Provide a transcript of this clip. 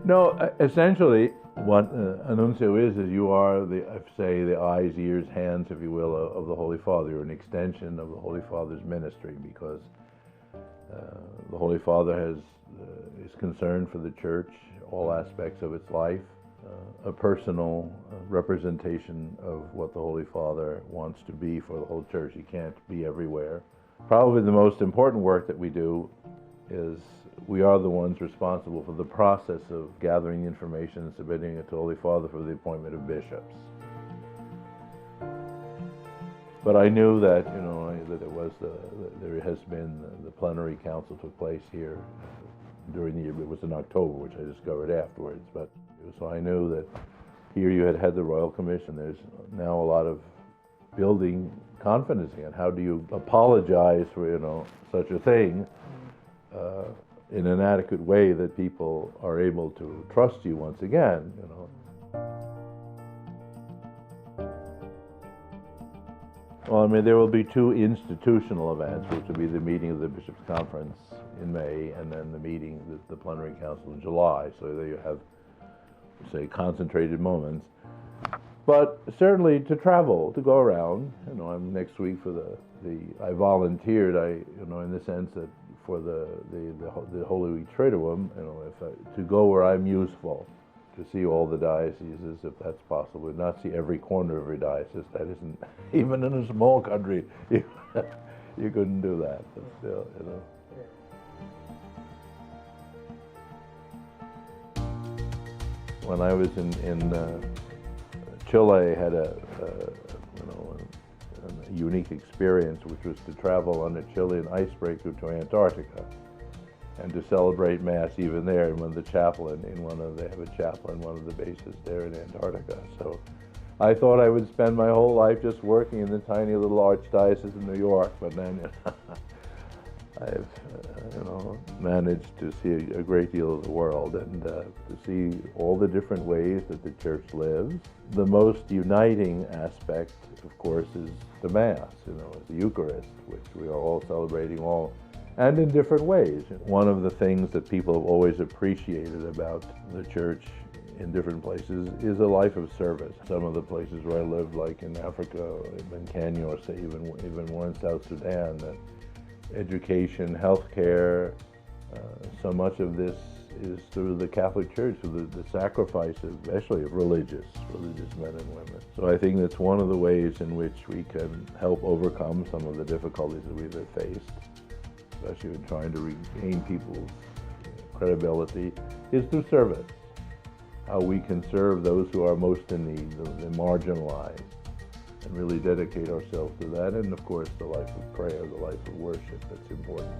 No, essentially, what a nuncio is you are the eyes, ears, hands, if you will, of the Holy Father. You're an extension of the Holy Father's ministry, because the Holy Father is concerned for the Church, all aspects of its life, a personal representation of what the Holy Father wants to be for the whole Church. He can't be everywhere. Probably the most important work that we do is we are the ones responsible for the process of gathering information and submitting it to Holy Father for the appointment of bishops. But I knew that, that there has been, the plenary council took place here during the year. It was in October, which I discovered afterwards. But so I knew that here you had the Royal Commission. There's now a lot of building confidence in how do you apologize for, such a thing in an adequate way that people are able to trust you once again, Well, there will be two institutional events, which will be the meeting of the Bishops' Conference in May, and then the meeting, the Plenary Council in July. So there you have, say, concentrated moments. But certainly to travel, to go around. I'm next week for I volunteered. In the sense that for the Holy Triduum, to go where I'm useful, to see all the dioceses if that's possible, not see every corner of every diocese. That isn't, even in a small country, you couldn't do that. But still, When I was in Chile, I had a unique experience, which was to travel on a Chilean icebreaker to Antarctica and to celebrate Mass even there. And they have a chapel in one of the bases there in Antarctica. So I thought I would spend my whole life just working in the tiny little archdiocese of New York, but then I've managed to see a great deal of the world and to see all the different ways that the Church lives. The most uniting aspect, of course, is the Mass, the Eucharist, which we are all celebrating and in different ways. One of the things that people have always appreciated about the Church in different places is a life of service. Some of the places where I lived, like in Africa, in Kenya, or say even more in South Sudan, that education, healthcare, so much of this is through the Catholic Church, through the sacrifice, especially of religious men and women. So I think that's one of the ways in which we can help overcome some of the difficulties that we've faced, especially in trying to regain people's credibility, is through service. How we can serve those who are most in need, the marginalized, and really dedicate ourselves to that. And of course, the life of prayer, the life of worship, that's important.